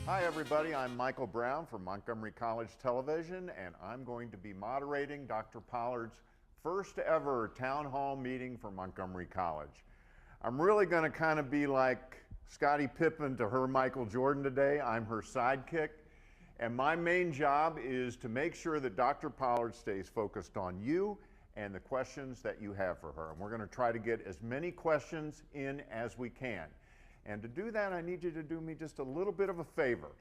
Hi everybody, I'm Michael Brown from Montgomery College Television, and I'm going to be moderating Dr. Pollard's first ever town hall meeting for Montgomery College. I'm really going to kind of be like Scottie Pippen to her Michael Jordan today. I'm her sidekick, and my main job is to make sure that Dr. Pollard stays focused on you and the questions that you have for her. And we're going to try to get as many questions in as we can. And to do that, I need you to do me just a little bit of a favor.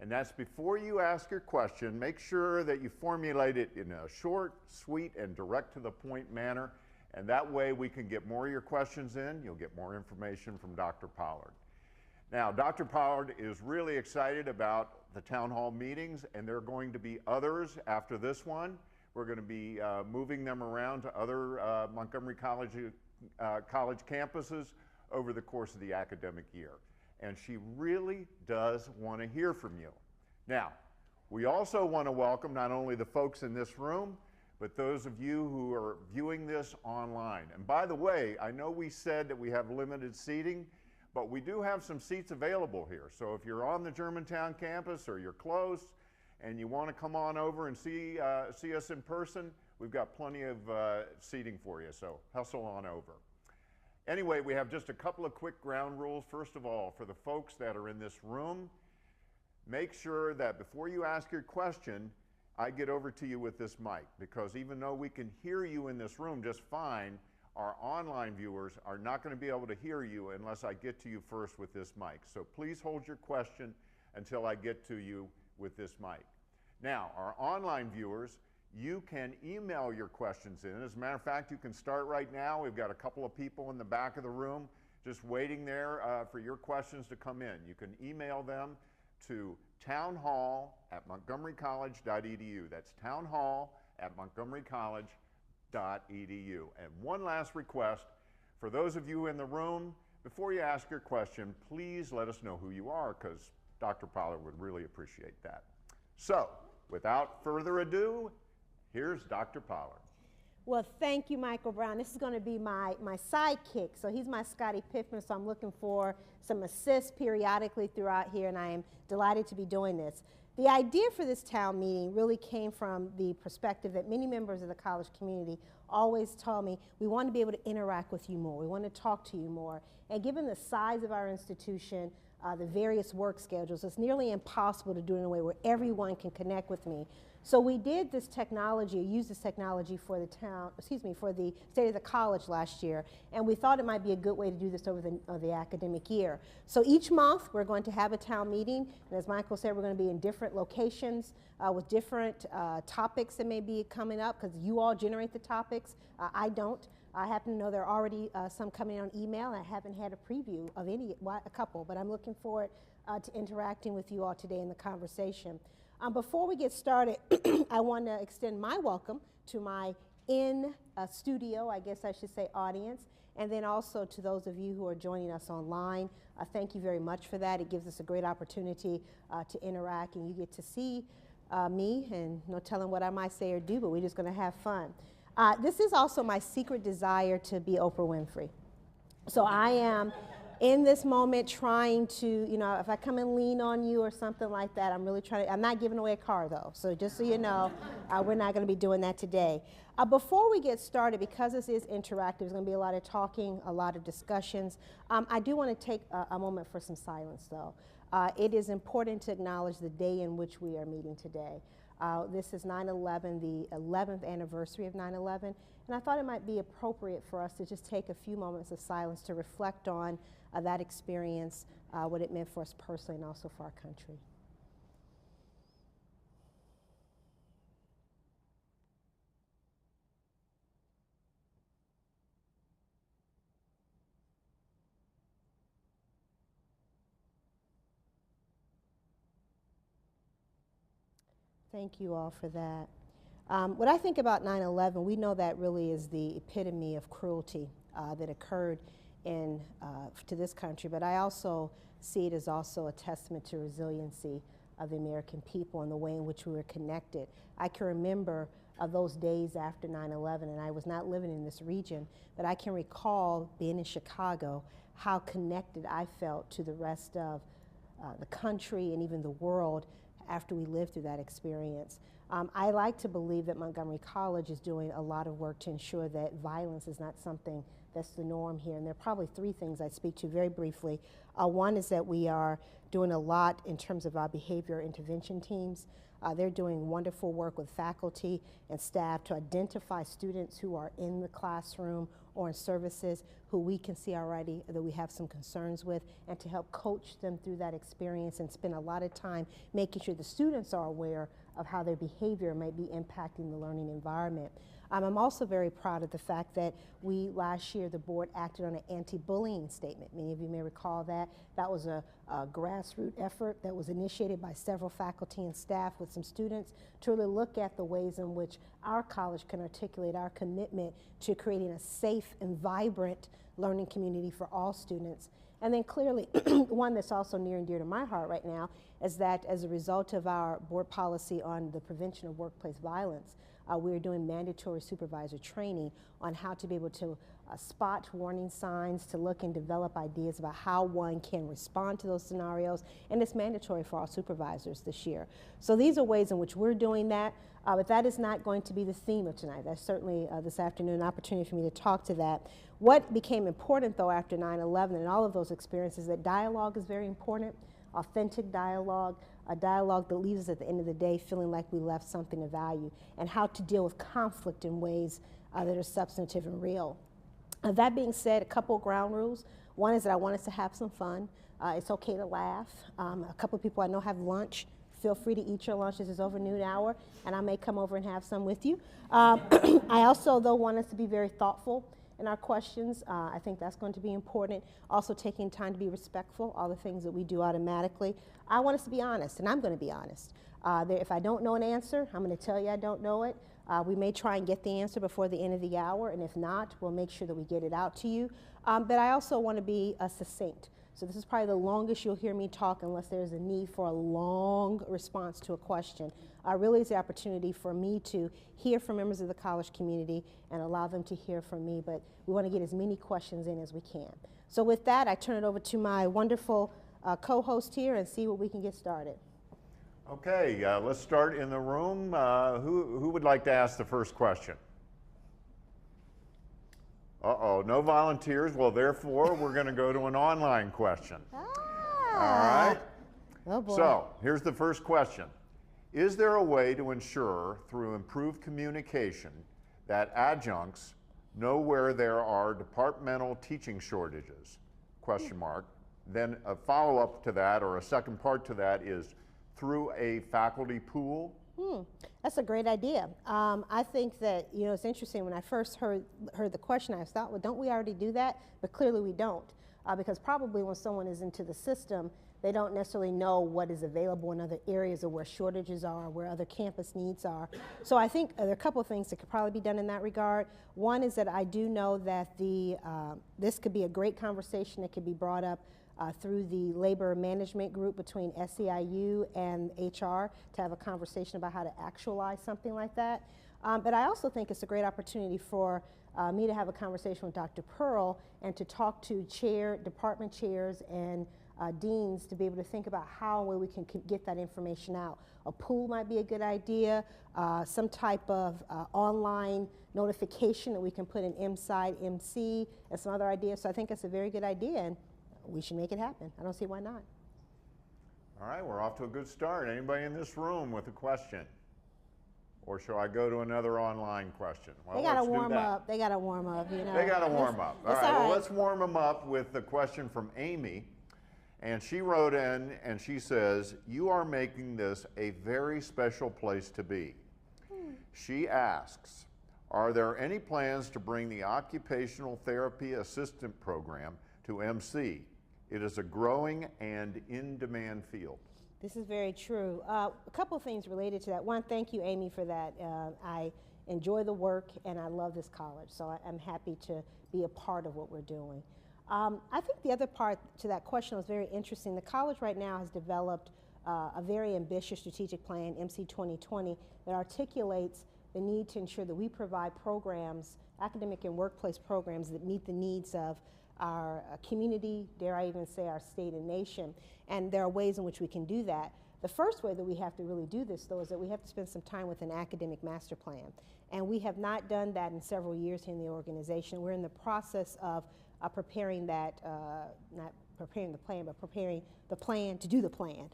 And that's before you ask your question, make sure that you formulate it in a short, sweet, and direct to the point manner. And that way we can get more of your questions in. You'll get more information from Dr. Pollard. Now, Dr. Pollard is really excited about the town hall meetings, and there are going to be others after this one. We're going to be moving them around to other Montgomery College campuses over the course of the academic year. And she really does want to hear from you. Now, we also want to welcome not only the folks in this room, but those of you who are viewing this online. And by the way, I know we said that we have limited seating, but we do have some seats available here. So if you're on the Germantown campus or you're close and you want to come on over and see us in person, we've got plenty of seating for you, so hustle on over. Anyway, we have just a couple of quick ground rules. First of all, for the folks that are in this room, make sure that before you ask your question, I get over to you with this mic, because even though we can hear you in this room just fine, our online viewers are not going to be able to hear you unless I get to you first with this mic. So please hold your question until I get to you with this mic. Now, our online viewers, you can email your questions in. As a matter of fact, you can start right now. We've got a couple of people in the back of the room just waiting there for your questions to come in. You can email them to townhall@montgomerycollege.edu. That's townhall@montgomerycollege.edu. And one last request, for those of you in the room, before you ask your question, please let us know who you are, because Dr. Pollard would really appreciate that. So, without further ado, here's Dr. Pollard. Well, thank you, Michael Brown. This is going to be my sidekick. So he's my Scottie Pippen, so I'm looking for some assists periodically throughout here, and I am delighted to be doing this. The idea for this town meeting really came from the perspective that many members of the college community always tell me, we want to be able to interact with you more. We want to talk to you more. And given the size of our institution, the various work schedules, it's nearly impossible to do it in a way where everyone can connect with me. So we did this technology, used this technology for the for the State of the College last year, and we thought it might be a good way to do this over the academic year. So each month we're going to have a town meeting, and as Michael said, we're going to be in different locations with different topics that may be coming up, because you all generate the topics. I don't. I happen to know there are already some coming on email, and I haven't had a preview of a couple, but I'm looking forward to interacting with you all today in the conversation. Before we get started, I want to extend my welcome to my in-studio, I guess I should say, audience, and then also to those of you who are joining us online. Thank you very much for that. It gives us a great opportunity to interact, and you get to see me, and no telling what I might say or do, but we're just going to have fun. This is also my secret desire to be Oprah Winfrey. So I am in this moment trying to, if I come and lean on you or something like that, I'm really trying to, I'm not giving away a car though, so just so you know, we're not going to be doing that today. Before we get started, because this is interactive, there's going to be a lot of talking, a lot of discussions, I do want to take a moment for some silence though. It is important to acknowledge the day in which we are meeting today. This is 9/11, the 11th anniversary of 9/11, and I thought it might be appropriate for us to just take a few moments of silence to reflect on that experience, what it meant for us personally and also for our country. Thank you all for that. When I think about 9/11, we know that really is the epitome of cruelty that occurred to this country, but I also see it as also a testament to resiliency of the American people and the way in which we were connected. I can remember those days after 9/11, and I was not living in this region, but I can recall being in Chicago, how connected I felt to the rest of the country and even the world after we live through that experience. I like to believe that Montgomery College is doing a lot of work to ensure that violence is not something that's the norm here. And there are probably three things I'd speak to very briefly. One is that we are doing a lot in terms of our behavior intervention teams. They're doing wonderful work with faculty and staff to identify students who are in the classroom or in services who we can see already that we have some concerns with, and to help coach them through that experience and spend a lot of time making sure the students are aware of how their behavior might be impacting the learning environment. I'm also very proud of the fact that last year, the board acted on an anti-bullying statement. Many of you may recall that. That was a grassroots effort that was initiated by several faculty and staff with some students to really look at the ways in which our college can articulate our commitment to creating a safe and vibrant learning community for all students. And then clearly, one that's also near and dear to my heart right now is that as a result of our board policy on the prevention of workplace violence, we're doing mandatory supervisor training on how to be able to spot warning signs, to look and develop ideas about how one can respond to those scenarios, and it's mandatory for all supervisors this year. So these are ways in which we're doing that, but that is not going to be the theme of tonight. That's certainly this afternoon an opportunity for me to talk to that. What became important though after 9/11 and all of those experiences, that dialogue is very important, authentic dialogue, a dialogue that leaves us at the end of the day feeling like we left something of value, and how to deal with conflict in ways that are substantive and real. That being said, a couple of ground rules. One is that I want us to have some fun. It's okay to laugh. A couple of people I know have lunch. Feel free to eat your lunch. This is over noon hour, and I may come over and have some with you. I also, though, want us to be very thoughtful in our questions. I think that's going to be important. Also taking time to be respectful, all the things that we do automatically. I want us to be honest, and I'm going to be honest. If I don't know an answer, I'm going to tell you I don't know it. We may try and get the answer before the end of the hour, and if not, we'll make sure that we get it out to you. But I also want to be succinct. So this is probably the longest you'll hear me talk unless there's a need for a long response to a question. Really is the opportunity for me to hear from members of the college community and allow them to hear from me, but we want to get as many questions in as we can. So with that, I turn it over to my wonderful co-host here and see what we can get started. Okay, let's start in the room. Who would like to ask the first question? Uh-oh, no volunteers. Well, therefore, we're going to go to an online question. All right. Oh boy. So, here's the first question. Is there a way to ensure, through improved communication, that adjuncts know where there are departmental teaching shortages? Question mark. Then a follow-up to that, or a second part to that, is through a faculty pool? That's a great idea. I think that, you know, it's interesting. When I first heard the question, I thought, well, don't we already do that? But clearly we don't, because probably when someone is into the system, they don't necessarily know what is available in other areas or where shortages are, where other campus needs are. So I think there are a couple of things that could probably be done in that regard. One is that I do know that this could be a great conversation that could be brought up through the labor management group between SEIU and HR to have a conversation about how to actualize something like that. But I also think it's a great opportunity for me to have a conversation with Dr. Pearl and to talk to department chairs and deans to be able to think about how and where we can get that information out. A pool might be a good idea, some type of online notification that we can put in MSide, MC, and some other ideas. So I think it's a very good idea, and we should make it happen. I don't see why not. All right, we're off to a good start. Anybody in this room with a question? Or shall I go to another online question? Well, they got to warm up. They got to warm up, you know. They got to warm up. All right, well, let's warm them up with the question from Amy. And she wrote in and she says, you are making this a very special place to be. She asks, are there any plans to bring the occupational therapy assistant program to MC? It is a growing and in-demand field. This is very true. A couple of things related to that. One, thank you, Amy, for that. I enjoy the work and I love this college, so I'm happy to be a part of what we're doing. I think the other part to that question was very interesting. The college right now has developed a very ambitious strategic plan, MC 2020, that articulates the need to ensure that we provide programs, academic and workplace programs, that meet the needs of our community, dare I even say our state and nation, and there are ways in which we can do that. The first way that we have to really do this, though, is that we have to spend some time with an academic master plan. And we have not done that in several years here in the organization. We're in the process of preparing that, not preparing the plan, but preparing the plan to do the plan,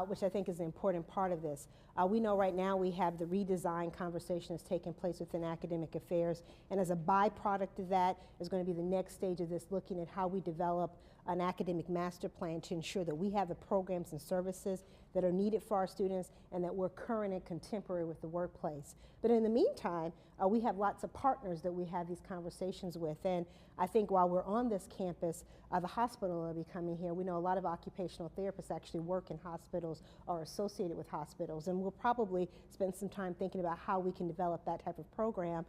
which I think is an important part of this. We know right now we have the redesign conversation that's taking place within academic affairs, and as a byproduct of that is going to be the next stage of this, looking at how we develop an academic master plan to ensure that we have the programs and services that are needed for our students and that we're current and contemporary with the workplace. But in the meantime, we have lots of partners that we have these conversations with, and I think while we're on this campus, the hospital will be coming here. We know a lot of occupational therapists actually work in hospitals or are associated with hospitals, and we'll probably spend some time thinking about how we can develop that type of program.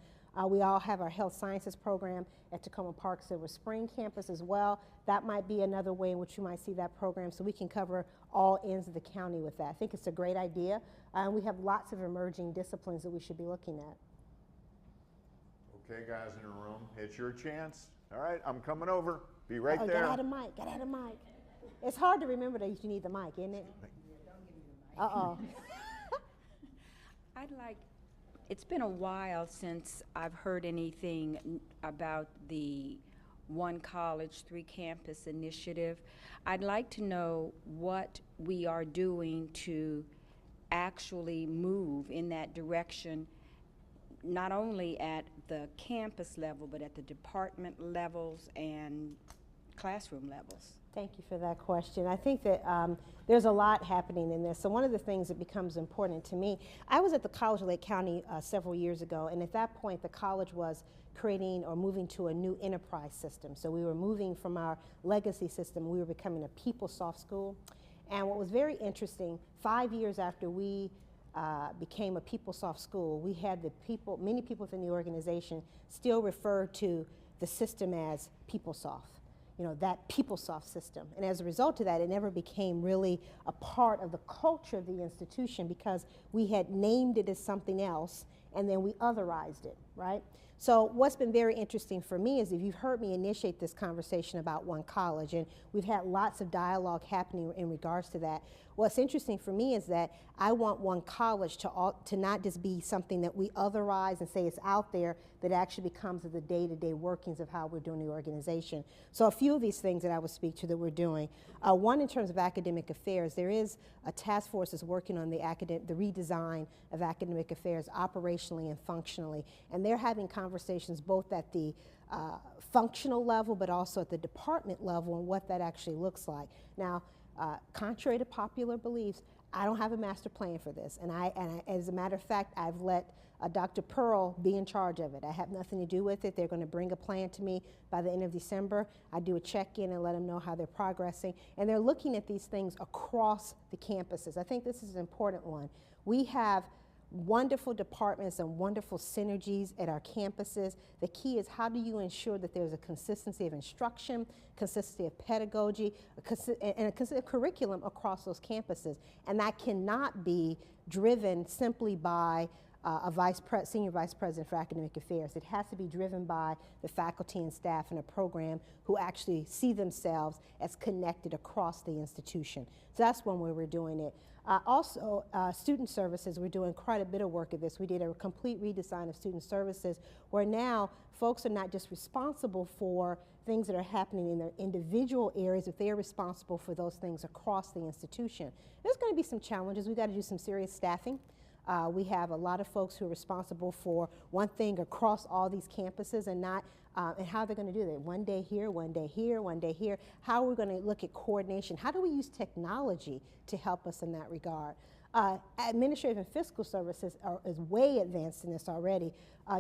We all have our health sciences program at Tacoma Park Silver Spring campus as well. That might be another way in which you might see that program, so we can cover all ends of the county with that. I think it's a great idea, and we have lots of emerging disciplines that we should be looking at. Okay, guys in the room, it's your chance. All right, I'm coming over. Be right there. Get out of mic, get out of mic. It's hard to remember that you need the mic, isn't it? Uh-oh. It's been a while since I've heard anything about the One College, Three Campus initiative. I'd like to know what we are doing to actually move in that direction, not only at the campus level, but at the department levels and classroom levels. Thank you for that question. I think that there's a lot happening in this. So one of the things that becomes important to me, I was at the College of Lake County several years ago, and at that point the college was creating or moving to a new enterprise system. So we were moving from our legacy system, we were becoming a PeopleSoft school. And what was very interesting, 5 years after we became a PeopleSoft school, we had many people within the organization still refer to the system as PeopleSoft. You know, that PeopleSoft system. And as a result of that, it never became really a part of the culture of the institution because we had named it as something else and then we otherized it, right? So what's been very interesting for me is if you've heard me initiate this conversation about One College, and we've had lots of dialogue happening in regards to that, what's interesting for me is that I want One College to not just be something that we otherize and say it's out there, that actually becomes of the day-to-day workings of how we're doing the organization. So a few of these things that I would speak to that we're doing. One, in terms of academic affairs, there is a task force that's working on the redesign of academic affairs operationally and functionally. And they're having conversations both at the functional level, but also at the department level and what that actually looks like. Now, contrary to popular beliefs, I don't have a master plan for this. And as a matter of fact, I've let Dr. Pearl be in charge of it. I have nothing to do with it. They're going to bring a plan to me by the end of December. I do a check-in and let them know how they're progressing. And they're looking at these things across the campuses. I think this is an important one. We have wonderful departments and wonderful synergies at our campuses. The key is how do you ensure that there's a consistency of instruction, consistency of pedagogy, and a consistent curriculum across those campuses. And that cannot be driven simply by senior vice president for academic affairs. It has to be driven by the faculty and staff in a program who actually see themselves as connected across the institution. So that's one way we're doing it. Also, student services, we're doing quite a bit of work at this. We did a complete redesign of student services where now folks are not just responsible for things that are happening in their individual areas, but they are responsible for those things across the institution. There's going to be some challenges. We've got to do some serious staffing. We have a lot of folks who are responsible for one thing across all these campuses and not and how they're going to do that. One day here, one day here, one day here. How are we going to look at coordination? How do we use technology to help us in that regard? Administrative and fiscal services is way advanced in this already.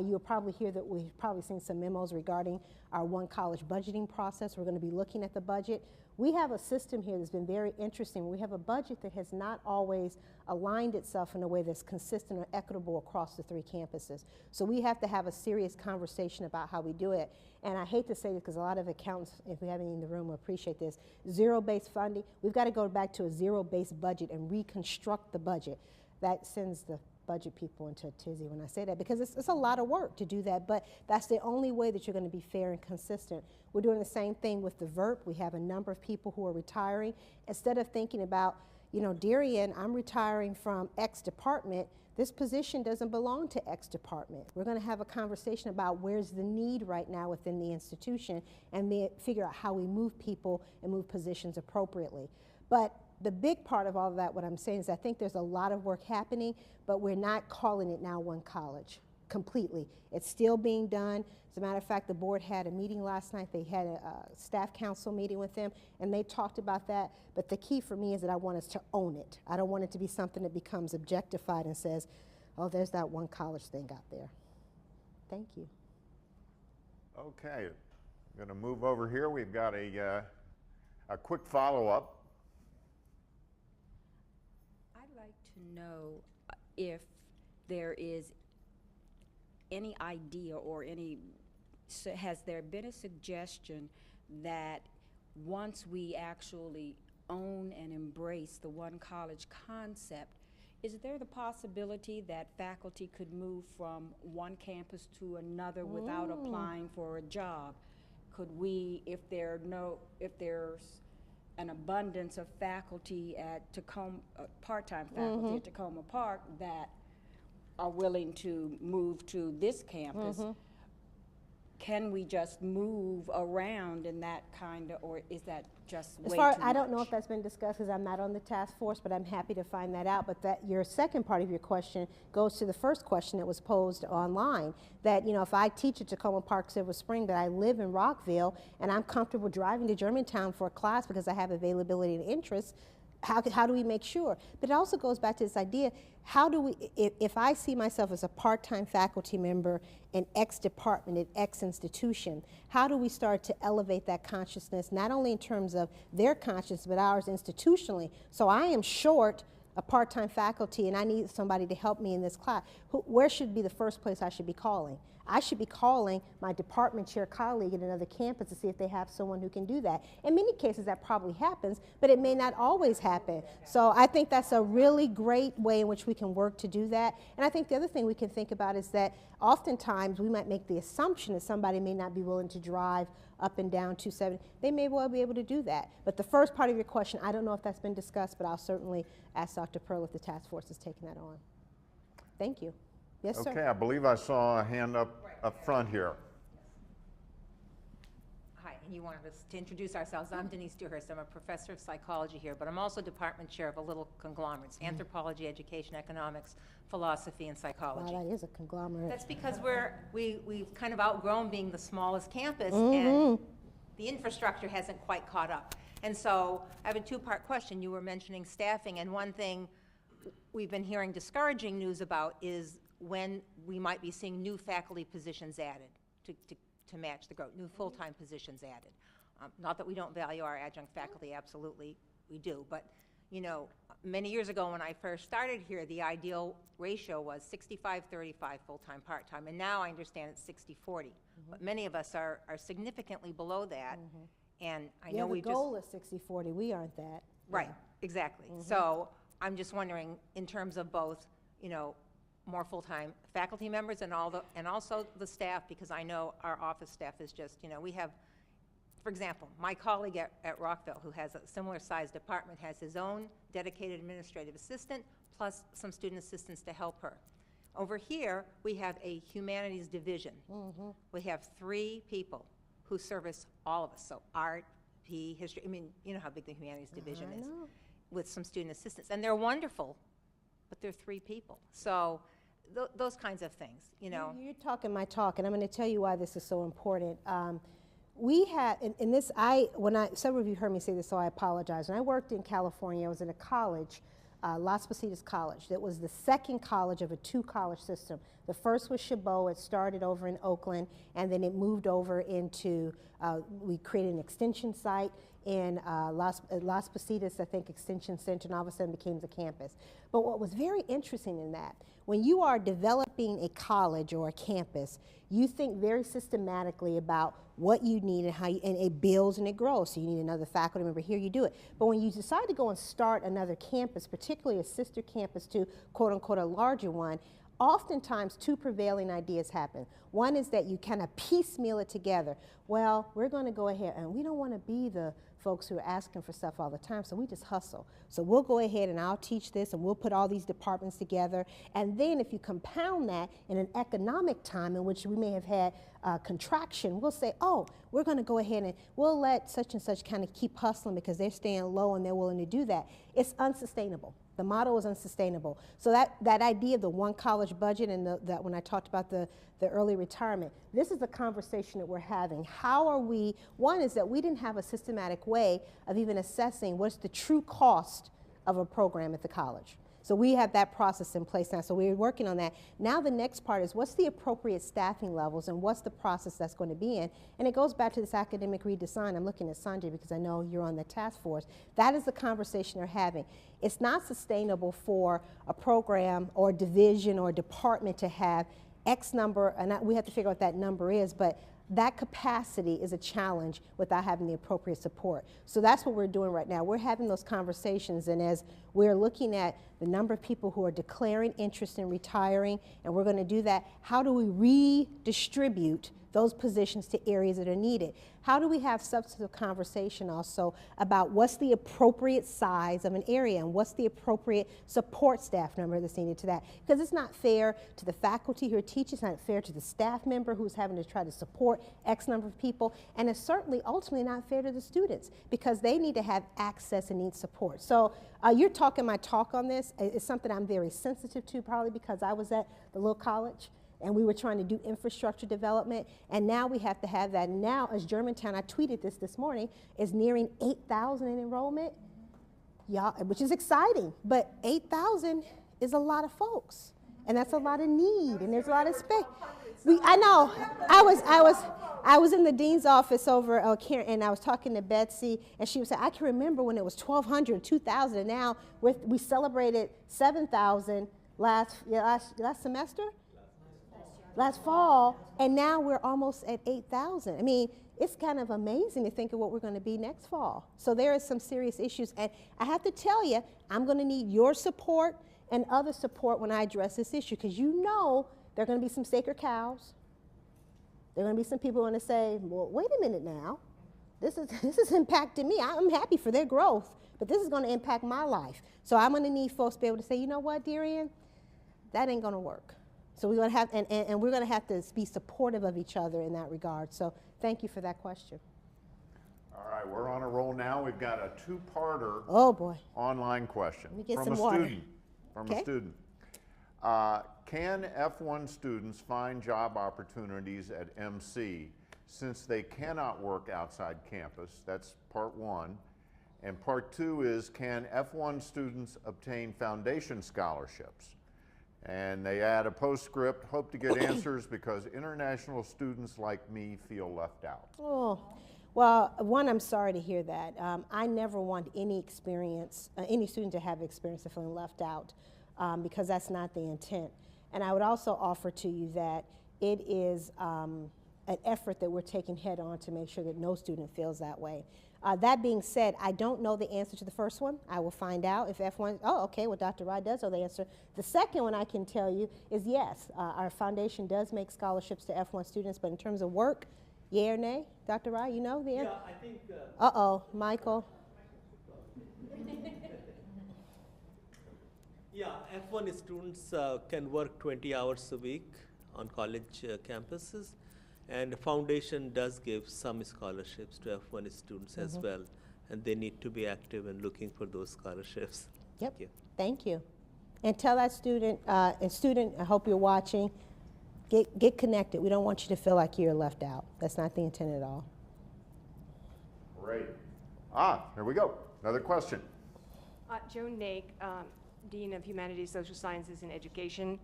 You'll probably hear that we've probably seen some memos regarding our One College budgeting process. We're going to be looking at the budget. We have a system here that's been very interesting. We have a budget that has not always aligned itself in a way that's consistent or equitable across the three campuses. So we have to have a serious conversation about how we do it. And I hate to say this because a lot of accountants, if we have any in the room, will appreciate this. Zero-based funding, we've got to go back to a zero-based budget and reconstruct the budget. that sends the budget people into a tizzy when I say that, because it's a lot of work to do that, but that's the only way that you're going to be fair and consistent. We're doing the same thing with the VERP. We have a number of people who are retiring. Instead of thinking about, you know, Darian, I'm retiring from X department, this position doesn't belong to X department. We're going to have a conversation about where's the need right now within the institution and figure out how we move people and move positions appropriately. But the big part of all of that, what I'm saying is I think there's a lot of work happening, but we're not calling it now one college completely. It's still being done. As a matter of fact, the board had a meeting last night. They had a staff council meeting with them, and they talked about that. But the key for me is that I want us to own it. I don't want it to be something that becomes objectified and says, oh, there's that one college thing out there. Thank you. Okay, I'm going to move over here. We've got a quick follow-up. I'd like to know if there is any idea or has there been a suggestion that once we actually own and embrace the one college concept, is there the possibility that faculty could move from one campus to another without applying for a job? Could we, if there's an abundance of faculty at Tacoma, part-time faculty at Tacoma Park that are willing to move to this campus, can we just move around in that kind of, or is that just way too much? I don't know if that's been discussed because I'm not on the task force, but I'm happy to find that out. But that your second part of your question goes to the first question that was posed online, that, you know, if I teach at Tacoma Park Silver Spring, that I live in Rockville and I'm comfortable driving to Germantown for a class because I have availability and interest, how do we make sure? But it also goes back to this idea, how do we, if I see myself as a part-time faculty member in X department at X institution, how do we start to elevate that consciousness, not only in terms of their consciousness, but ours institutionally? So I am short a part-time faculty and I need somebody to help me in this class. Where should be the first place I should be calling? I should be calling my department chair colleague at another campus to see if they have someone who can do that. In many cases that probably happens, but it may not always happen. So I think that's a really great way in which we can work to do that. And I think the other thing we can think about is that oftentimes we might make the assumption that somebody may not be willing to drive up and down 270. They may well be able to do that. But the first part of your question, I don't know if that's been discussed, but I'll certainly ask Dr. Pearl if the task force is taking that on. Thank you. Yes, sir. Okay, I believe I saw a hand up front here. Hi, and you wanted us to introduce ourselves. I'm Denise Dewhurst. I'm a professor of psychology here, but I'm also department chair of a little conglomerate, anthropology, education, economics, philosophy, and psychology. Wow, that is a conglomerate. That's because we've kind of outgrown being the smallest campus, and the infrastructure hasn't quite caught up. And so I have a two-part question. You were mentioning staffing, and one thing we've been hearing discouraging news about is when we might be seeing new faculty positions added to match the growth, new full-time positions added. Not that we don't value our adjunct faculty, absolutely we do, but you know, many years ago when I first started here, the ideal ratio was 65-35 full-time, part-time, and now I understand it's 60-40. But many of us are significantly below that, and I know the goal is 60-40, we aren't that. Right, exactly. So I'm just wondering, in terms of both, you know, more full-time faculty members and also the staff, because I know our office staff is just, you know, we have, for example, my colleague at Rockville, who has a similar sized department, has his own dedicated administrative assistant, plus some student assistants to help her. Over here, we have a humanities division. We have 3 people who service all of us, so art, PE, history, I mean, you know how big the humanities division is, with some student assistants, and they're wonderful, but they're 3 people. So those kinds of things, you know. You're talking my talk, and I'm going to tell you why this is so important. We had, in this, several of you heard me say this, so I apologize. When I worked in California, I was in a college, Las Positas College, that was the second college of a 2-college system. The first was Chabot. It started over in Oakland, and then it moved over into, we created an extension site in Las Positas, I think, Extension Center, and all of a sudden became the campus. But what was very interesting in that, when you are developing a college or a campus, you think very systematically about what you need and how and it builds and it grows. So you need another faculty member here, you do it. But when you decide to go and start another campus, particularly a sister campus to quote unquote a larger one, oftentimes two prevailing ideas happen. One is that you kind of piecemeal it together. Well, we're going to go ahead, and we don't want to be the folks who are asking for stuff all the time, so we just hustle. So we'll go ahead and I'll teach this, and we'll put all these departments together. And then if you compound that in an economic time in which we may have had contraction, we'll say, oh, we're going to go ahead and we'll let such and such kind of keep hustling because they're staying low and they're willing to do that. It's unsustainable. The model is unsustainable. So that idea of the one college budget and that when I talked about the early retirement, this is the conversation that we're having. How are we, one is that we didn't have a systematic way of even assessing what's the true cost of a program at the college. So we have that process in place now. So we're working on that. Now the next part is what's the appropriate staffing levels and what's the process that's going to be in? And it goes back to this academic redesign. I'm looking at Sanjay because I know you're on the task force. That is the conversation they're having. It's not sustainable for a program or division or department to have X number, and we have to figure out what that number is, but that capacity is a challenge without having the appropriate support. So that's what we're doing right now. We're having those conversations, and as we're looking at the number of people who are declaring interest in retiring, and we're going to do that, how do we redistribute those positions to areas that are needed? How do we have substantive conversation also about what's the appropriate size of an area and what's the appropriate support staff number that's needed to that? Because it's not fair to the faculty who are teaching, it's not fair to the staff member who's having to try to support X number of people, and it's certainly ultimately not fair to the students because they need to have access and need support. So you're talking my talk on this. It's something I'm very sensitive to probably because I was at the little college and we were trying to do infrastructure development, and now we have to have that. And now, as Germantown, I tweeted this morning, is nearing 8,000 in enrollment, which is exciting, but 8,000 is a lot of folks, and that's a lot of need, and there's a lot of space. I know, I was in the dean's office over and I was talking to Betsy, and she was saying, I can remember when it was 1,200, 2,000, and now we celebrated 7,000 last semester? Last fall, and now we're almost at 8,000. I mean, it's kind of amazing to think of what we're going to be next fall. So there are some serious issues, and I have to tell you, I'm going to need your support and other support when I address this issue, because you know there are going to be some sacred cows. There are going to be some people who are going to say, well, wait a minute now. This is impacting me. I'm happy for their growth, but this is going to impact my life. So I'm going to need folks to be able to say, you know what, Darian, that ain't going to work. So we're going to have, and we're going to have to be supportive of each other in that regard. So thank you for that question. All right, we're on a roll now. We've got a two-parter online question Let me get from some a water. student. From a student. Can F1 students find job opportunities at MC since they cannot work outside campus? That's part one. And part two is, can F1 students obtain foundation scholarships? And they add a postscript, hope to get answers because international students like me feel left out. Oh, well, one, I'm sorry to hear that. I never want any student to have experience of feeling left out because that's not the intent. And I would also offer to you that it is an effort that we're taking head on to make sure that no student feels that way. That being said, I don't know the answer to the first one. I will find out if F1, okay, well, Dr. Rye does know the answer. The second one I can tell you is yes, our foundation does make scholarships to F1 students, but in terms of work, yay or nay? Dr. Rye, you know the answer? Yeah, I think... Michael. Yeah, F1 students can work 20 hours a week on college campuses. And the foundation does give some scholarships to F1 students as well, and they need to be active in looking for those scholarships. Yep. Thank you. Thank you. And tell that student, I hope you're watching, get connected. We don't want you to feel like you're left out. That's not the intent at all. Great. Here we go. Another question. Joan Nake, Dean of Humanities, Social Sciences, and Education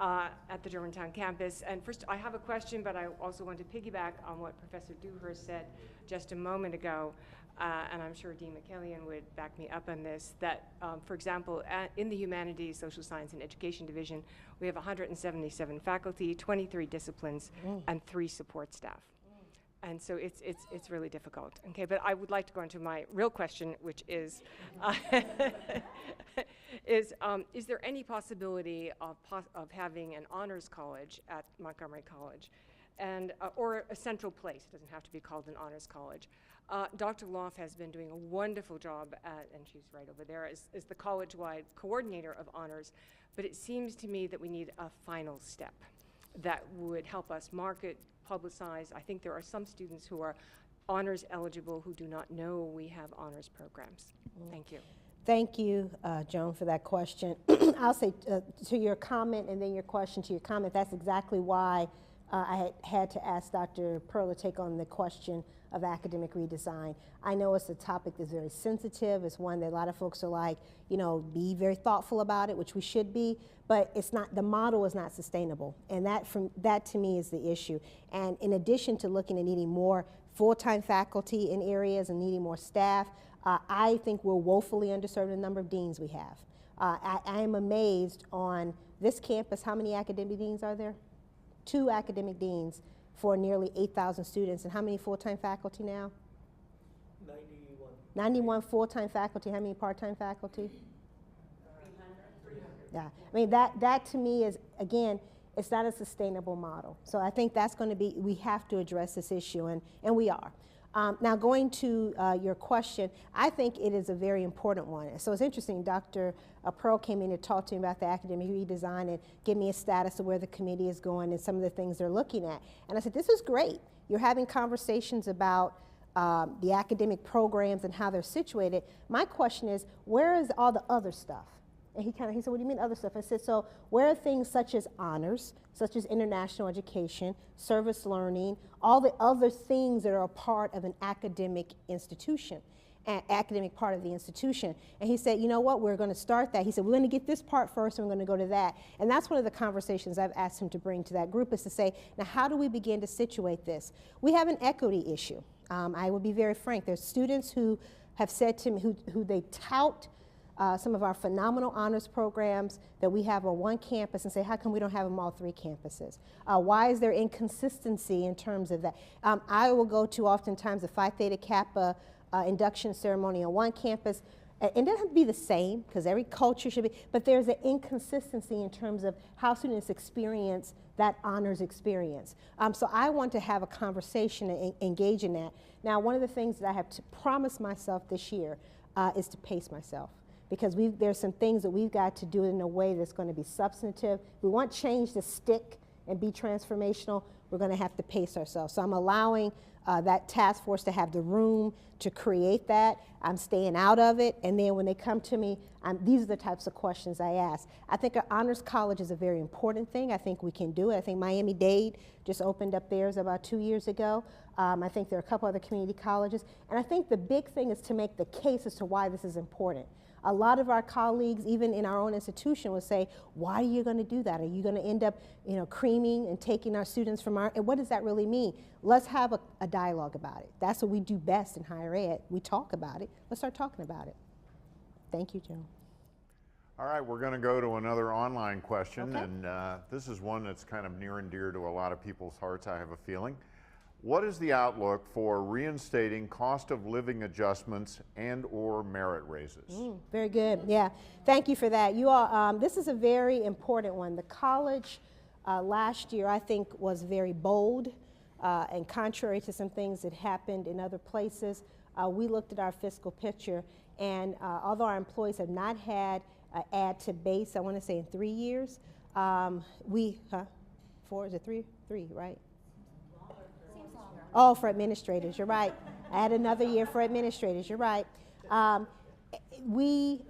at the Germantown campus. And first, I have a question, but I also want to piggyback on what Professor Dewhurst said just a moment ago, and I'm sure Dean McKellian would back me up on this, that, for example, in the Humanities, Social Science, and Education Division, we have 177 faculty, 23 disciplines, and 3 support staff. And so it's really difficult. Okay, but I would like to go into my real question, which is, is there any possibility of having an honors college at Montgomery College, and or a central place? It doesn't have to be called an honors college. Dr. Loff has been doing a wonderful job and she's right over there, as the college-wide coordinator of honors. But it seems to me that we need a final step that would help us market, publicize. I think there are some students who are honors eligible who do not know we have honors programs. Thank you. Thank you, Joan, for that question. I'll say to your comment and then your question to your comment, that's exactly why I had to ask Dr. Pearl to take on the question of academic redesign. I know it's a topic that's very sensitive. It's one that a lot of folks are like, you know, be very thoughtful about it, which we should be, but it's not, the model is not sustainable. And that to me is the issue. And in addition to looking at needing more full-time faculty in areas and needing more staff, I think we're woefully underserved in the number of deans we have. I am amazed on this campus, how many academic deans are there? 2 academic deans for nearly 8,000 students. And how many full-time faculty now? 91. 91 full-time faculty. How many part-time faculty? 300. Yeah, I mean, that to me is, again, it's not a sustainable model. So I think that's going to be, we have to address this issue, and we are. Now going to your question, I think it is a very important one. So it's interesting, Dr. Pearl came in and talked to me about the academic redesign and give me a status of where the committee is going and some of the things they're looking at. And I said, this is great. You're having conversations about the academic programs and how they're situated. My question is, where is all the other stuff? And he said, what do you mean other stuff? I said, so where are things such as honors, such as international education, service learning, all the other things that are a part of an academic institution, an academic part of the institution? And he said, you know what, we're going to start that. He said, we're going to get this part first and we're going to go to that. And that's one of the conversations I've asked him to bring to that group, is to say, now how do we begin to situate this? We have an equity issue. I will be very frank. There's students who have said to me, who they tout some of our phenomenal honors programs that we have on one campus and say, how come we don't have them all 3 campuses? Why is there inconsistency in terms of that? I will go to oftentimes the Phi Theta Kappa induction ceremony on one campus. It doesn't have to be the same, because every culture should be, but there's an inconsistency in terms of how students experience that honors experience. So I want to have a conversation and engage in that. Now, one of the things that I have to promise myself this year is to pace myself, because there's some things that we've got to do in a way that's going to be substantive. We want change to stick and be transformational. We're going to have to pace ourselves. So I'm allowing that task force to have the room to create that. I'm staying out of it. And then when they come to me, these are the types of questions I ask. I think our honors college is a very important thing. I think we can do it. I think Miami-Dade just opened up theirs about 2 years ago. I think there are a couple other community colleges. And I think the big thing is to make the case as to why this is important. A lot of our colleagues, even in our own institution, will say, why are you going to do that? Are you going to end up, you know, creaming and taking our students from our, and what does that really mean? Let's have a dialogue about it. That's what we do best in higher ed. We talk about it. Let's start talking about it. Thank you, Joe. All right, we're going to go to another online question, Okay. and this is one that's kind of near and dear to a lot of people's hearts, I have a feeling. What is the outlook for reinstating cost of living adjustments and or merit raises? Very good. Yeah, thank you for that. You all, this is a very important one. The college last year, I think, was very bold, and contrary to some things that happened in other places, we looked at our fiscal picture, and although our employees have not had an add to base, I want to say in 3 years, 4, is it 3, right? Oh, for administrators, you're right. Add another year for administrators, you're right. We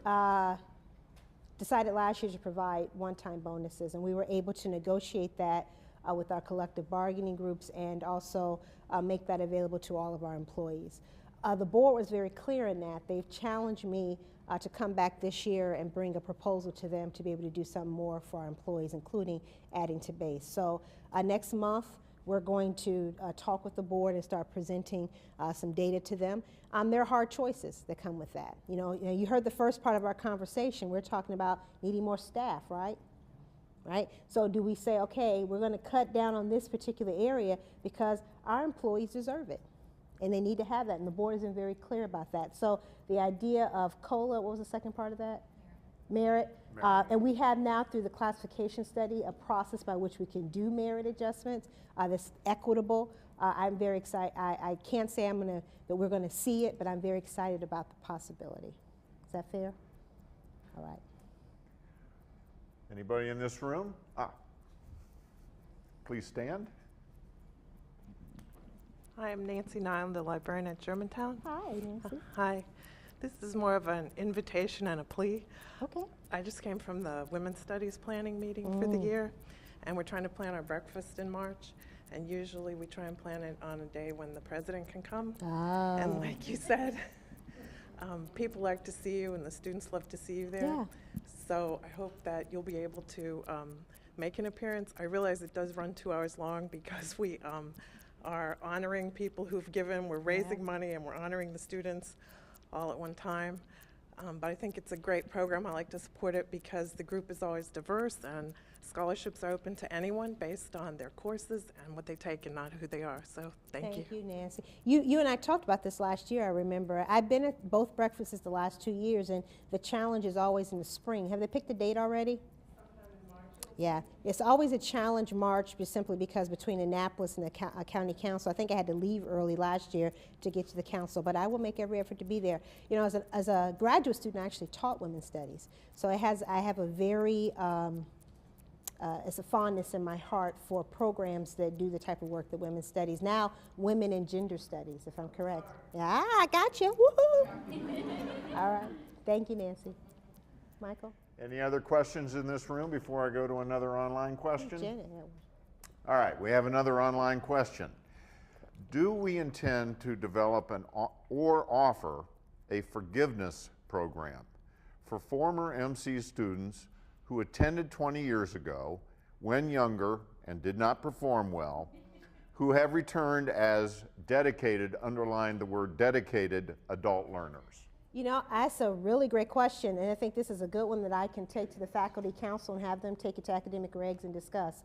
decided last year to provide one-time bonuses, and we were able to negotiate that with our collective bargaining groups and also make that available to all of our employees. The board was very clear in that. They've challenged me to come back this year and bring a proposal to them to be able to do something more for our employees, including adding to base. So next month, we're going to talk with the board and start presenting some data to them. There are hard choices that come with that. You heard the first part of our conversation. We're talking about needing more staff, right? Right? So do we say, okay, we're going to cut down on this particular area because our employees deserve it, and they need to have that, and the board has been very clear about that. So the idea of COLA, what was the second part of that? Merit. And we have now, through the classification study, a process by which we can do merit adjustments that's equitable. I'm very excited. I can't say that we're going to see it, but I'm very excited about the possibility. Is that fair? All right. Anybody in this room? Please stand. Hi, I'm Nancy Nile, the librarian at Germantown. Hi, Nancy. Hi. This is more of an invitation and a plea. Okay. I just came from the Women's Studies planning meeting for the year, and we're trying to plan our breakfast in March. And usually we try and plan it on a day when the president can come. Oh. And like you said, people like to see you and the students love to see you there. Yeah. So I hope that you'll be able to make an appearance. I realize it does run 2 hours long because we are honoring people who've given, we're raising money, and we're honoring the students all at one time. But I think it's a great program. I like to support it because the group is always diverse, and scholarships are open to anyone based on their courses and what they take and not who they are. So thank you. Thank you, Nancy. You and I talked about this last year, I remember. I've been at both breakfasts the last 2 years, and the challenge is always in the spring. Have they picked a date already? Yeah, it's always a challenge March, just simply because between Annapolis and the county council, I think I had to leave early last year to get to the council, but I will make every effort to be there. As a graduate student, I actually taught women's studies, so I have a very it's a fondness in my heart for programs that do the type of work that women's studies. Now, women and gender studies, if I'm correct. Yeah, I got you. Woohoo! All right. Thank you, Nancy. Michael? Any other questions in this room before I go to another online question? Janet. All right, we have another online question. Do we intend to develop or offer a forgiveness program for former MC students who attended 20 years ago, when younger and did not perform well, who have returned as dedicated, underline the word dedicated, adult learners? That's a really great question, and I think this is a good one that I can take to the faculty council and have them take it to academic regs and discuss.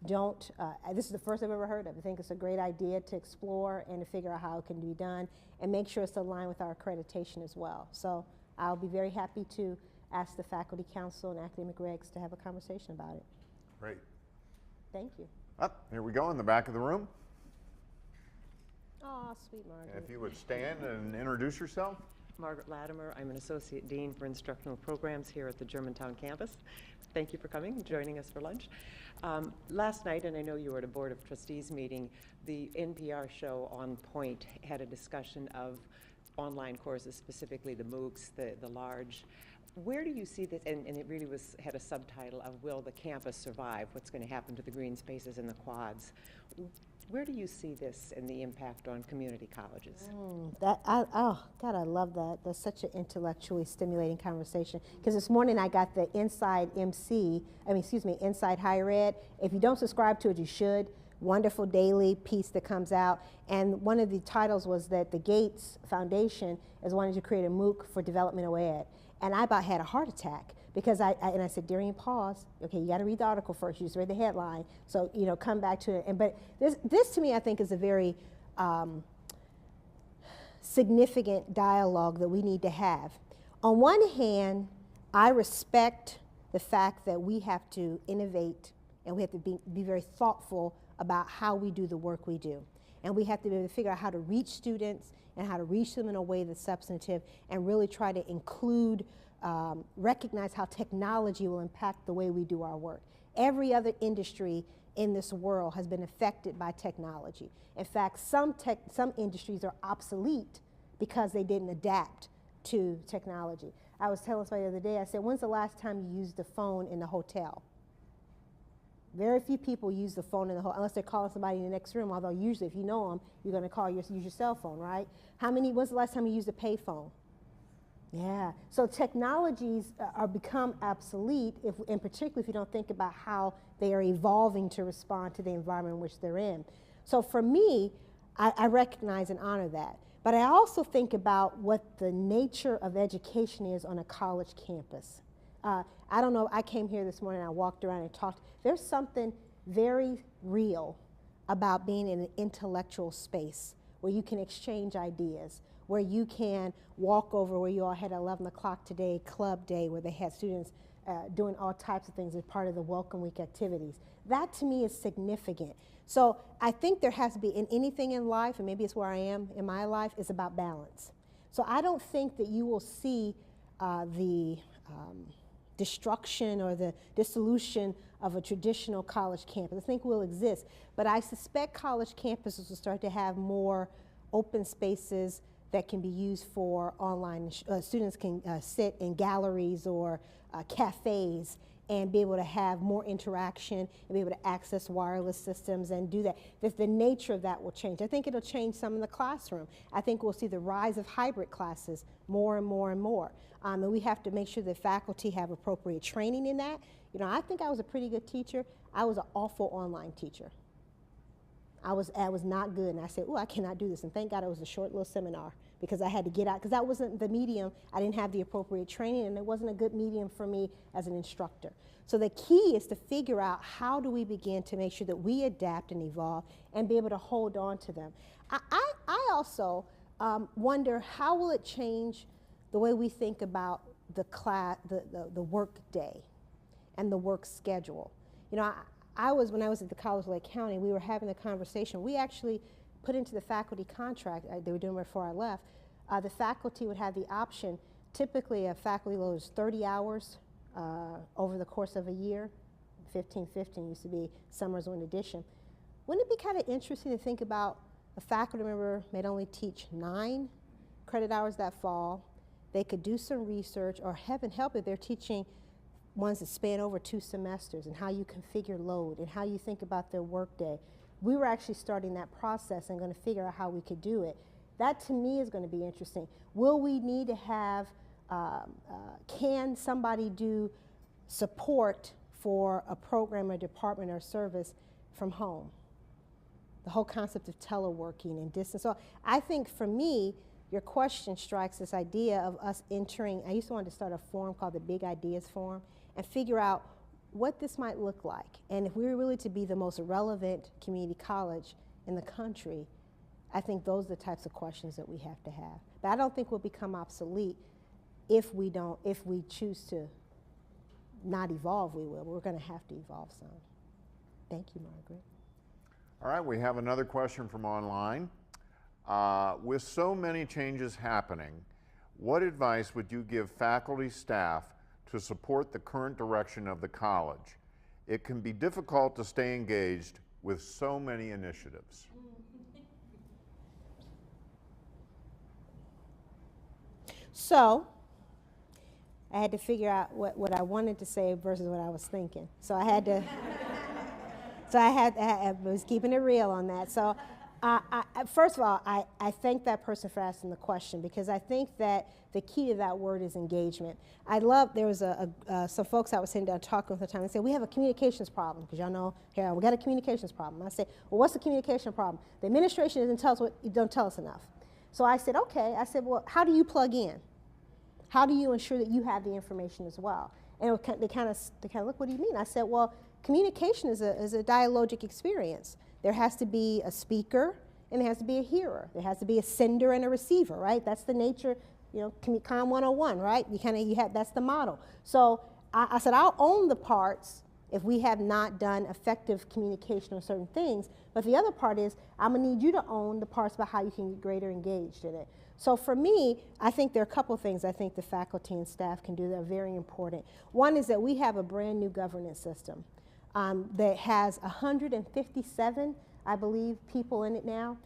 This is the first I've ever heard of. I think it's a great idea to explore and to figure out how it can be done and make sure it's aligned with our accreditation as well. So I'll be very happy to ask the faculty council and academic regs to have a conversation about it. Great. Thank you. Here we go in the back of the room. Oh, sweet Margaret. If you would stand and introduce yourself. Margaret Latimer. I'm an Associate Dean for Instructional Programs here at the Germantown campus. Thank you for coming and joining us for lunch. Last night, and I know you were at a Board of Trustees meeting, the NPR show On Point had a discussion of online courses, specifically the MOOCs, the large. Where do you see this, and it really had a subtitle of Will the Campus Survive? What's going to happen to the green spaces and the quads? Where do you see this and the impact on community colleges? God, I love that. That's such an intellectually stimulating conversation. Because this morning I got the Inside Higher Ed. If you don't subscribe to it, you should. Wonderful daily piece that comes out. And one of the titles was that the Gates Foundation is wanting to create a MOOC for developmental ed. And I about had a heart attack. Because I said, Darian, pause. Okay, you got to read the article first. You just read the headline. So, come back to it. But this to me, I think, is a very significant dialogue that we need to have. On one hand, I respect the fact that we have to innovate and we have to be very thoughtful about how we do the work we do. And we have to be able to figure out how to reach students and how to reach them in a way that's substantive and really try to include recognize how technology will impact the way we do our work. Every other industry in this world has been affected by technology. In fact, some industries are obsolete because they didn't adapt to technology. I was telling somebody the other day, I said, when's the last time you used the phone in the hotel? Very few people use the phone in the unless they're calling somebody in the next room, although usually if you know them, you're going to use your cell phone, right? When's the last time you used a pay phone? Yeah, so technologies are become obsolete, and particularly if you don't think about how they are evolving to respond to the environment in which they're in. So for me, I recognize and honor that. But I also think about what the nature of education is on a college campus. I don't know, I came here this morning, I walked around and talked. There's something very real about being in an intellectual space where you can exchange ideas, where you can walk over where you all had 11 o'clock today, club day, where they had students doing all types of things as part of the Welcome Week activities. That to me is significant. So I think there has to be, in anything in life, and maybe it's where I am in my life, is about balance. So I don't think that you will see the destruction or the dissolution of a traditional college campus. I think will exist, but I suspect college campuses will start to have more open spaces that can be used for online. Students can sit in galleries or cafes and be able to have more interaction and be able to access wireless systems and do that. The nature of that will change. I think it'll change some in the classroom. I think we'll see the rise of hybrid classes more and more and more. And we have to make sure that faculty have appropriate training in that. You know, I think I was a pretty good teacher. I was an awful online teacher. I was not good, and I said, oh, I cannot do this. And thank God it was a short little seminar because I had to get out, because that wasn't the medium. I didn't have the appropriate training, and it wasn't a good medium for me as an instructor. So the key is to figure out how do we begin to make sure that we adapt and evolve and be able to hold on to them. I also wonder how will it change the way we think about the work day and the work schedule. You know, when I was at the College of Lake County, we were having a conversation. We actually put into the faculty contract, they were doing it before I left, the faculty would have the option, typically a faculty load is 30 hours over the course of a year, 15 used to be summers in addition. Wouldn't it be kind of interesting to think about a faculty member may only teach 9 credit hours that fall, they could do some research, or heaven help if they're teaching ones that span over 2 semesters, and how you configure load and how you think about their workday. We were actually starting that process and going to figure out how we could do it. That to me is going to be interesting. Will we need to have, can somebody do support for a program or department or service from home? The whole concept of teleworking and distance. So I think for me, your question strikes this idea of us entering. I used to want to start a forum called the Big Ideas Forum and figure out what this might look like. And if we were really to be the most relevant community college in the country, I think those are the types of questions that we have to have. But I don't think we'll become obsolete if we choose to not evolve, we will. We're going to have to evolve some. Thank you, Margaret. All right, we have another question from online. With so many changes happening, what advice would you give faculty, staff to support the current direction of the college? It can be difficult to stay engaged with so many initiatives. So, I had to figure out what I wanted to say versus what I was thinking. So I had to, I was keeping it real on that. So first of all, I thank that person for asking the question, because I think that the key to that word is engagement. There was some folks I was sitting down talking with the time and said, we have a communications problem, because y'all know, here, we got a communications problem. I said, well, what's the communication problem? The administration don't tell us enough. So I said, okay. I said, well, how do you plug in? How do you ensure that you have the information as well? And they kind of look, what do you mean? I said, well, communication is a dialogic experience. There has to be a speaker and there has to be a hearer. There has to be a sender and a receiver, right? That's the nature, you know, Comm 101, right? That's the model. So I said, I'll own the parts if we have not done effective communication on certain things. But the other part is, I'm gonna need you to own the parts about how you can get greater engaged in it. So for me, I think there are a couple of things I think the faculty and staff can do that are very important. One is that we have a brand new governance system that has 157, I believe, people in it now.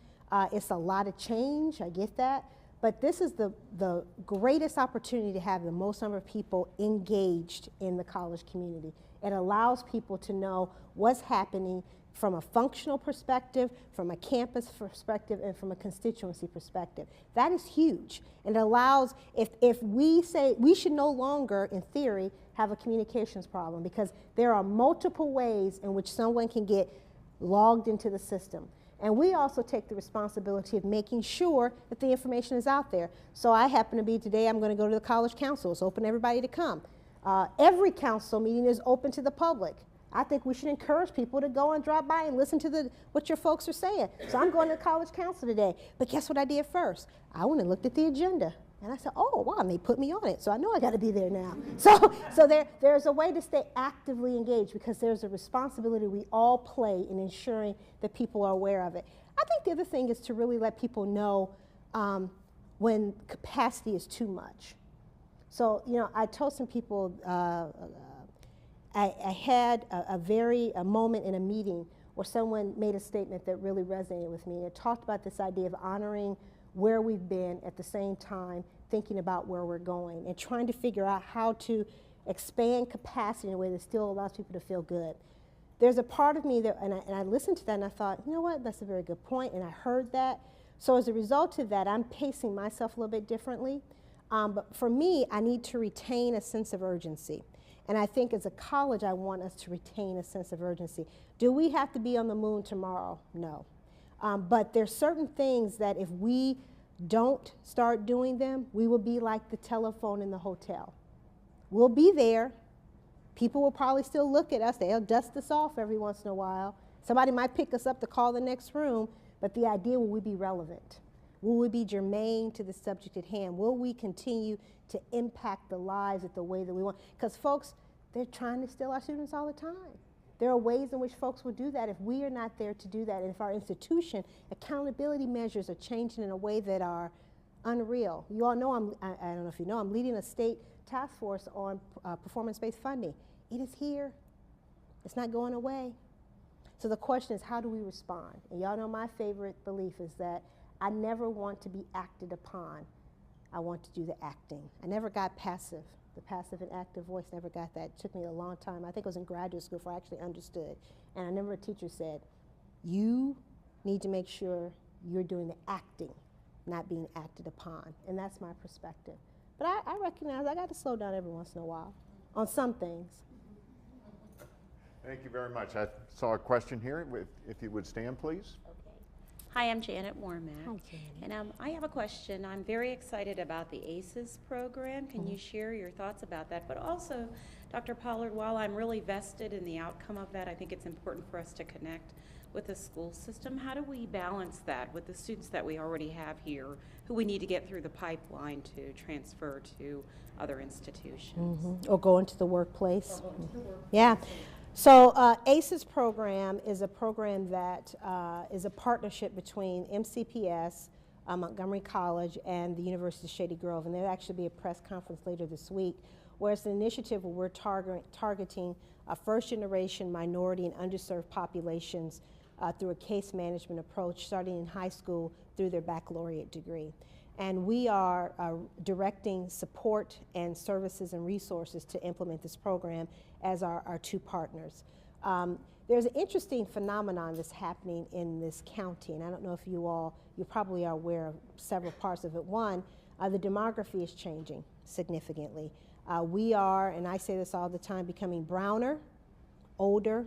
It's a lot of change, I get that. But this is the greatest opportunity to have the most number of people engaged in the college community. It allows people to know what's happening from a functional perspective, from a campus perspective, and from a constituency perspective. That is huge. And it allows, if we say, we should no longer, in theory, have a communications problem, because there are multiple ways in which someone can get logged into the system. And we also take the responsibility of making sure that the information is out there. So I happen to be today, I'm going to go to the college council. It's open to everybody to come. Every council meeting is open to the public. I think we should encourage people to go and drop by and listen to what your folks are saying. So I'm going to the college council today. But guess what I did first? I went and looked at the agenda. And I said, oh, wow, and they put me on it. So I know I got to be there now. So there's a way to stay actively engaged, because there's a responsibility we all play in ensuring that people are aware of it. I think the other thing is to really let people know when capacity is too much. So, you know, I told some people, I had a moment in a meeting where someone made a statement that really resonated with me. It talked about this idea of honoring where we've been, at the same time thinking about where we're going, and trying to figure out how to expand capacity in a way that still allows people to feel good. There's a part of me that, and I listened to that and I thought, you know what, that's a very good point, and I heard that. So as a result of that, I'm pacing myself a little bit differently. But for me, I need to retain a sense of urgency. And I think as a college, I want us to retain a sense of urgency. Do we have to be on the moon tomorrow? No. But there's certain things that if we don't start doing them, we will be like the telephone in the hotel. We'll be there. People will probably still look at us. They'll dust us off every once in a while. Somebody might pick us up to call the next room, but the idea, will we be relevant? Will we be germane to the subject at hand? Will we continue to impact the lives at the way that we want? Because folks, they're trying to steal our students all the time. There are ways in which folks will do that if we are not there to do that. And if our institution accountability measures are changing in a way that are unreal. You all know, I don't know if you know, I'm leading a state task force on performance-based funding. It is here. It's not going away. So the question is, how do we respond? And y'all know my favorite belief is that I never want to be acted upon. I want to do the acting. I never got passive. The passive and active voice, never got that. It took me a long time. I think it was in graduate school before I actually understood. And I remember a teacher said, you need to make sure you're doing the acting, not being acted upon. And that's my perspective. But I recognize I got to slow down every once in a while on some things. Thank you very much. I saw a question here. If you would stand, please. Hi, I'm Janet Warmack. Hi, Janet. And I have a question. I'm very excited about the ACES program. Can you share your thoughts about that? But also, Dr. Pollard, while I'm really vested in the outcome of that, I think it's important for us to connect with the school system. How do we balance that with the students that we already have here, who we need to get through the pipeline to transfer to other institutions? Or go into the workplace. Yeah. So ACES program is a program that is a partnership between MCPS, Montgomery College, and the University of Shady Grove. And there'll actually be a press conference later this week, where it's an initiative where we're targeting first-generation minority and underserved populations through a case management approach, starting in high school through their baccalaureate degree. And we are directing support and services and resources to implement this program as our two partners. There's an interesting phenomenon that's happening in this county, and I don't know if you probably are aware of several parts of it. One, the demography is changing significantly. We are, and I say this all the time, becoming browner, older,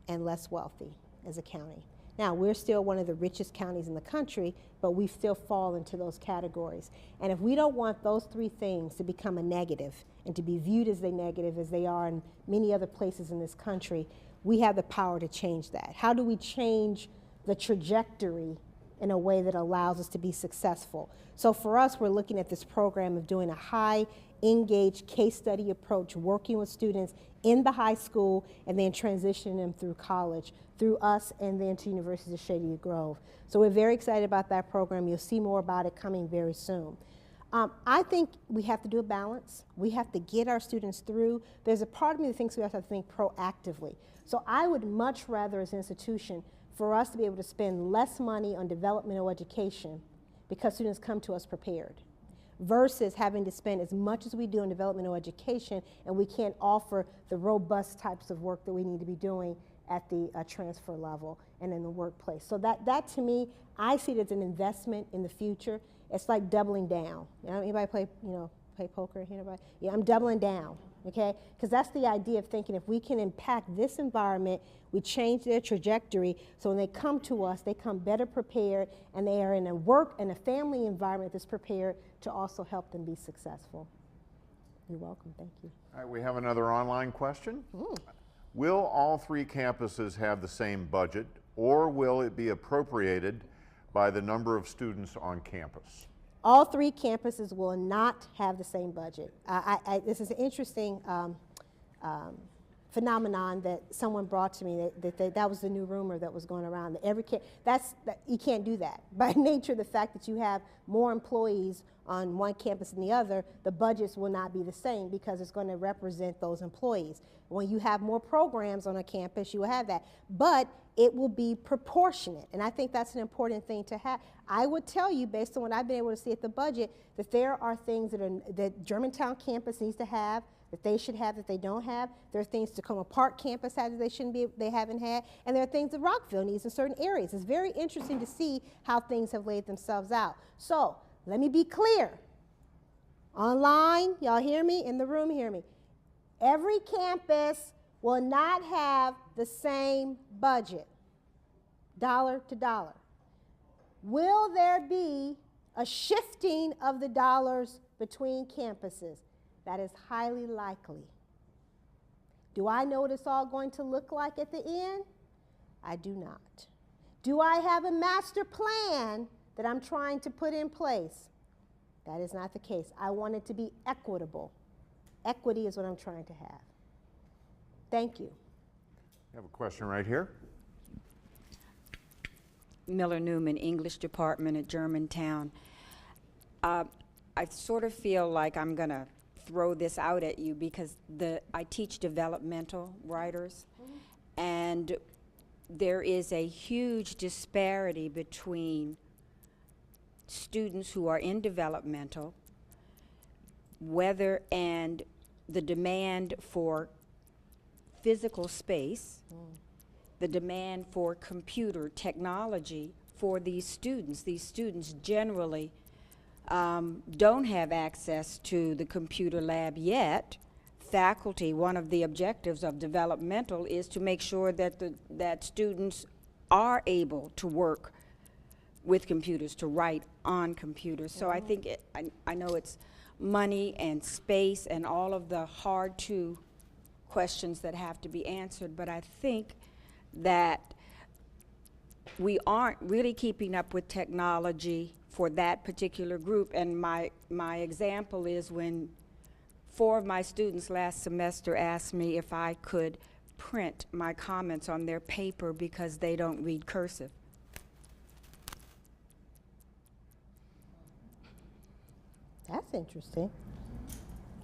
and less wealthy as a county. Now, we're still one of the richest counties in the country, but we still fall into those categories. And if we don't want those three things to become a negative and to be viewed as a negative as they are in many other places in this country, we have the power to change that. How do we change the trajectory in a way that allows us to be successful? So for us, we're looking at this program of doing a high engaged case study approach, working with students in the high school and then transitioning them through college, through us and then to University of Shady Grove. So we're very excited about that program. You'll see more about it coming very soon. I think we have to do a balance. We have to get our students through. There's a part of me that thinks we have to think proactively. So I would much rather as an institution for us to be able to spend less money on developmental education because students come to us prepared, versus having to spend as much as we do in developmental education, and we can't offer the robust types of work that we need to be doing at the transfer level and in the workplace. So that to me, I see it as an investment in the future. It's like doubling down. You know, anybody play poker here? Anybody? Yeah, I'm doubling down, okay? Because that's the idea of thinking if we can impact this environment, we change their trajectory, so when they come to us, they come better prepared, and they are in a work and a family environment that's prepared to also help them be successful. You're welcome, thank you. All right, we have another online question. Ooh. Will all 3 campuses have the same budget, or will it be appropriated by the number of students on campus? All 3 campuses will not have the same budget. This is an interesting phenomenon that someone brought to me, that was the new rumor that was going around. That you can't do that. By nature of the fact that you have more employees on one campus than the other, the budgets will not be the same because it's going to represent those employees. When you have more programs on a campus, you will have that. But it will be proportionate, and I think that's an important thing to have. I would tell you, based on what I've been able to see at the budget, that there are things that Germantown campus needs to have, that they should have that they don't have. There are things Tacoma Park campus has that they haven't had, and there are things that Rockville needs in certain areas. It's very interesting to see how things have laid themselves out. So let me be clear. Online, y'all hear me? In the room, hear me. Every campus will not have the same budget, dollar to dollar. Will there be a shifting of the dollars between campuses? That is highly likely. Do I know what it's all going to look like at the end? I do not. Do I have a master plan that I'm trying to put in place? That is not the case. I want it to be equitable. Equity is what I'm trying to have. Thank you. I have a question right here. Miller Newman, English Department at Germantown. I sort of feel like I'm going to throw this out at you because I teach developmental writers, and there is a huge disparity between students who are in developmental, and the demand for physical space, the demand for computer technology for these students. These students generally don't have access to the computer lab yet. Faculty, one of the objectives of developmental is to make sure that students are able to work with computers, to write on computers. So I think I know it's money and space and all of the hard-to questions that have to be answered, but I think that we aren't really keeping up with technology for that particular group. And my example is when 4 of my students last semester asked me if I could print my comments on their paper because they don't read cursive. That's interesting.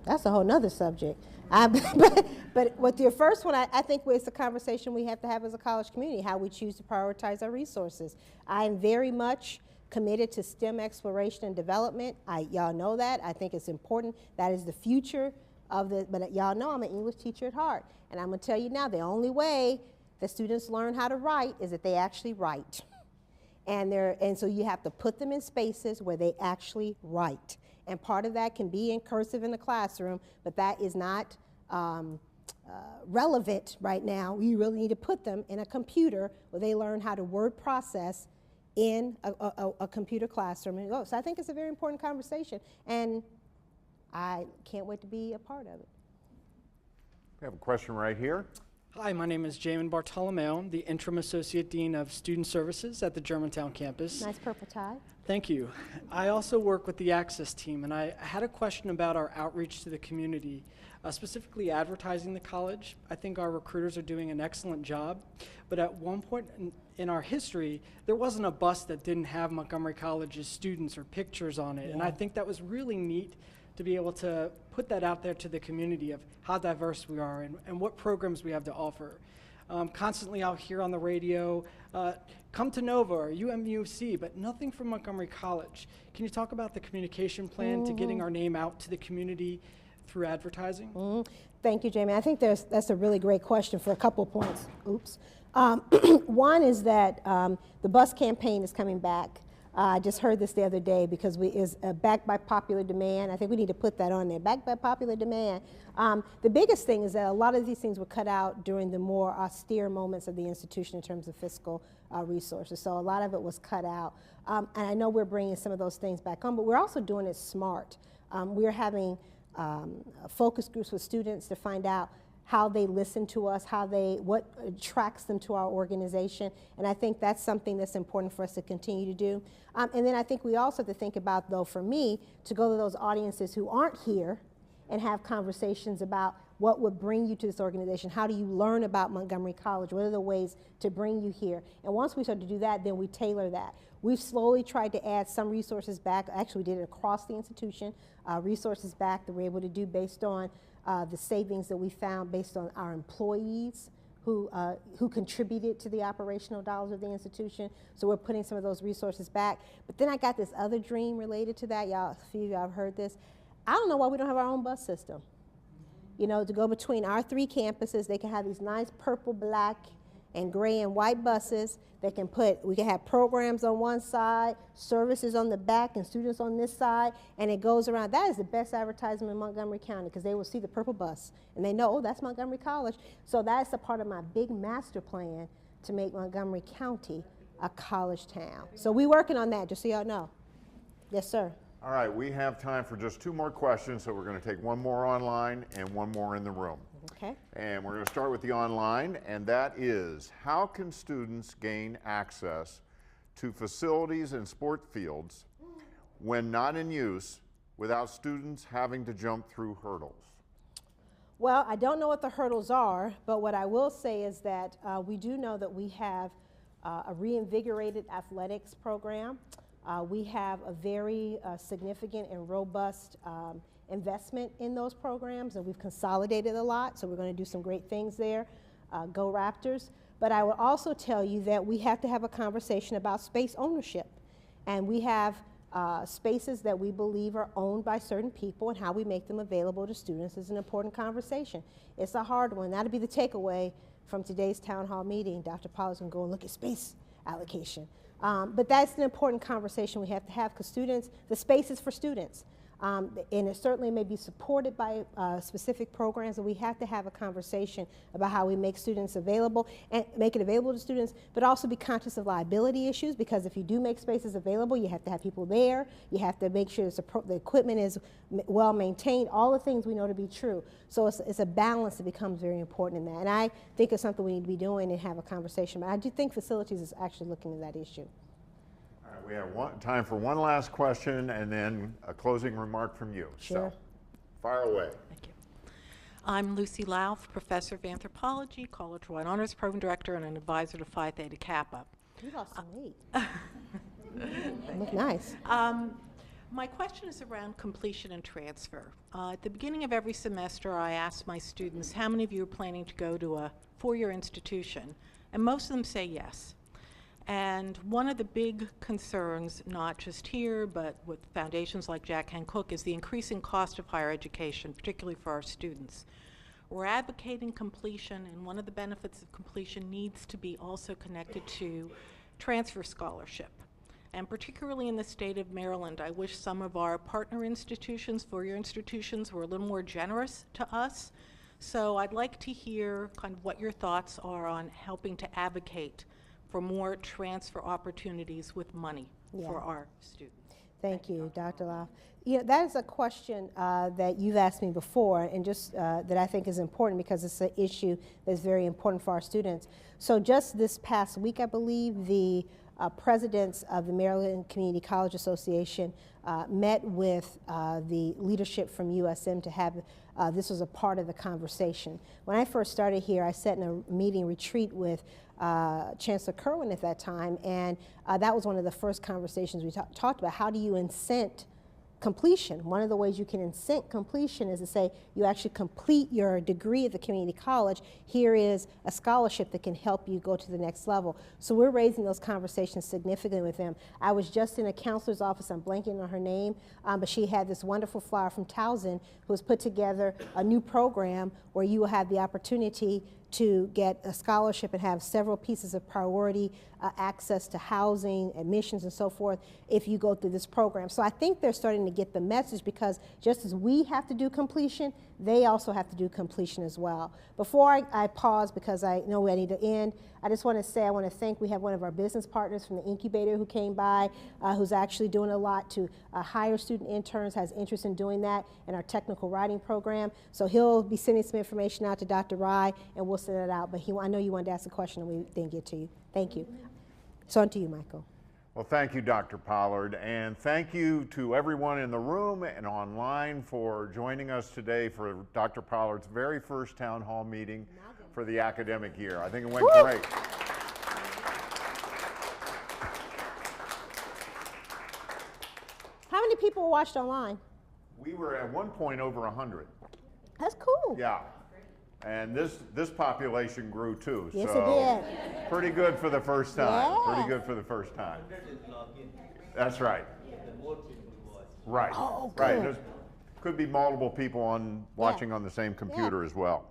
That's a whole nother subject. But with your first one, I think it's a conversation we have to have as a college community, how we choose to prioritize our resources. I am very much committed to STEM exploration and development. Y'all know that. I think it's important. That is the future of but y'all know I'm an English teacher at heart. And I'm gonna tell you now, the only way that students learn how to write is that they actually write. And so you have to put them in spaces where they actually write. And part of that can be in cursive in the classroom, but that is not relevant right now. You really need to put them in a computer where they learn how to word process in a computer classroom. And so I think it's a very important conversation, and I can't wait to be a part of it. We have a question right here. Hi, my name is Jamin Bartolomeo. I'm the Interim Associate Dean of Student Services at the Germantown campus. Nice purple tie. Thank you. I also work with the Access team, and I had a question about our outreach to the community, specifically advertising the college. I think our recruiters are doing an excellent job, but at one point in our history, there wasn't a bus that didn't have Montgomery College's students or pictures on it, and I think that was really neat to be able to put that out there to the community of how diverse we are and what programs we have to offer. Constantly out here on the radio, come to Nova or UMUC, but nothing from Montgomery College. Can you talk about the communication plan to getting our name out to the community through advertising? Thank you, Jamie. I think that's a really great question for a couple of points. Oops. One is that the bus campaign is coming back. I just heard this the other day because is backed by popular demand. I think we need to put that on there, backed by popular demand. The biggest thing is that a lot of these things were cut out during the more austere moments of the institution in terms of fiscal resources. So a lot of it was cut out. And I know we're bringing some of those things back on, but we're also doing it smart. We're having focus groups with students to find out how they listen to us, what attracts them to our organization, and I think that's something that's important for us to continue to do. And then I think we also have to think about, though, for me, to go to those audiences who aren't here and have conversations about what would bring you to this organization. How do you learn about Montgomery College? What are the ways to bring you here? And once we start to do that, then we tailor that. We've slowly tried to add some resources back. Actually, we did it across the institution, resources back that we're able to do based on the savings that we found based on our employees who contributed to the operational dollars of the institution. So we're putting some of those resources back. But then I got this other dream related to that. Y'all, a few of y'all have heard this. I don't know why we don't have our own bus system. You know, to go between our 3 campuses, they can have these nice purple, black, and gray and white buses. We can have programs on one side, services on the back, and students on this side, and it goes around. That is the best advertisement in Montgomery County because they will see the purple bus, and they know, oh, that's Montgomery College. So that's a part of my big master plan to make Montgomery County a college town. So we're working on that, just so y'all know. Yes, sir. All right, we have time for just 2 more questions, so we're going to take 1 more online and 1 more in the room. Okay. And we're going to start with the online, and that is, how can students gain access to facilities and sport fields when not in use without students having to jump through hurdles? Well, I don't know what the hurdles are, but what I will say is that we do know that we have a reinvigorated athletics program. We have a very significant and robust investment in those programs, and we've consolidated a lot, so we're going to do some great things there. Go Raptors. But I will also tell you that we have to have a conversation about space ownership, and we have spaces that we believe are owned by certain people, and how we make them available to students is an important conversation. It's a hard one. That'll be the takeaway from today's town hall meeting. Dr. Pollard's going to go and look at space allocation. But that's an important conversation we have to have, because the space is for students. And it certainly may be supported by specific programs, and we have to have a conversation about how we make students available and make it available to students, but also be conscious of liability issues, because if you do make spaces available, you have to have people there, you have to make sure the equipment is well maintained, all the things we know to be true. So it's a balance that becomes very important in that. And I think it's something we need to be doing and have a conversation about. I do think facilities is actually looking at that issue. We have time for 1 last question and then a closing remark from you. Sure. So, fire away. Thank you. I'm Lucy Louth, Professor of Anthropology, College-wide Honors Program Director, and an advisor to Phi Theta Kappa. You lost some weight. You look nice. My question is around completion and transfer. At the beginning of every semester, I ask my students, how many of you are planning to go to a 4-year institution? And most of them say yes. And one of the big concerns, not just here, but with foundations like Jack Hen Cook, is the increasing cost of higher education, particularly for our students. We're advocating completion, and one of the benefits of completion needs to be also connected to transfer scholarship. And particularly in the state of Maryland, I wish some of our partner institutions, 4-year institutions, were a little more generous to us. So I'd like to hear kind of what your thoughts are on helping to advocate for more transfer opportunities with money for our students. Thank you, Dr. Lau. You know, that is a question that you've asked me before, and just that I think is important because it's an issue that's very important for our students. So just this past week, I believe, the presidents of the Maryland Community College Association met with the leadership from USM to have, this was a part of the conversation. When I first started here, I sat in a meeting retreat with Chancellor Kerwin at that time, and that was one of the first conversations we talked about. How do you incent completion. One of the ways you can incent completion is to say you actually complete your degree at the community college. Here is a scholarship that can help you go to the next level. So we're raising those conversations significantly with them. I was just in a counselor's office, I'm blanking on her name, but she had this wonderful flyer from Towson who has put together a new program where you will have the opportunity to get a scholarship and have several pieces of priority access to housing, admissions, and so forth if you go through this program. So I think they're starting to get the message, because just as we have to do completion, they also have to do completion as well. Before I pause, because I know I need to end, I just want to say I want to thank, we have one of our business partners from the incubator who came by, who's actually doing a lot to hire student interns, has interest in doing that in our technical writing program. So he'll be sending some information out to Dr. Rye, and we'll send it out. But I know you wanted to ask a question and we didn't get to you. Thank you. So on to you, Michael. Well, thank you, Dr. Pollard, and thank you to everyone in the room and online for joining us today for Dr. Pollard's very first town hall meeting for the academic year. I think it went great. How many people watched online? We were at one point over 100. That's cool. Yeah. And this population grew too. Yes, so it did. Pretty good for the first time. Yeah. Pretty good for the first time. That's right. Right. Oh, right. good. There's, could be multiple people watching on the same computer as well.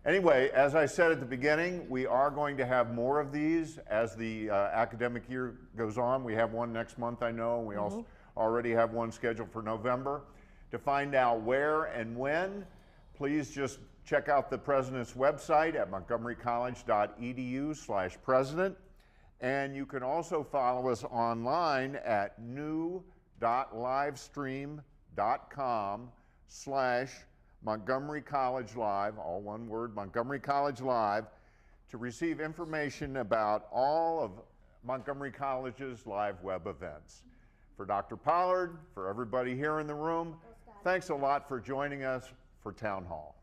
Anyway, as I said at the beginning, we are going to have more of these as the academic year goes on. We have one next month, I know. We also already have one scheduled for November. To find out where and when, please just check out the President's website at montgomerycollege.edu/president. And you can also follow us online at new.livestream.com/Montgomery College Live, all one word, Montgomery College Live, to receive information about all of Montgomery College's live web events. For Dr. Pollard, for everybody here in the room, thanks a lot for joining us for Town Hall.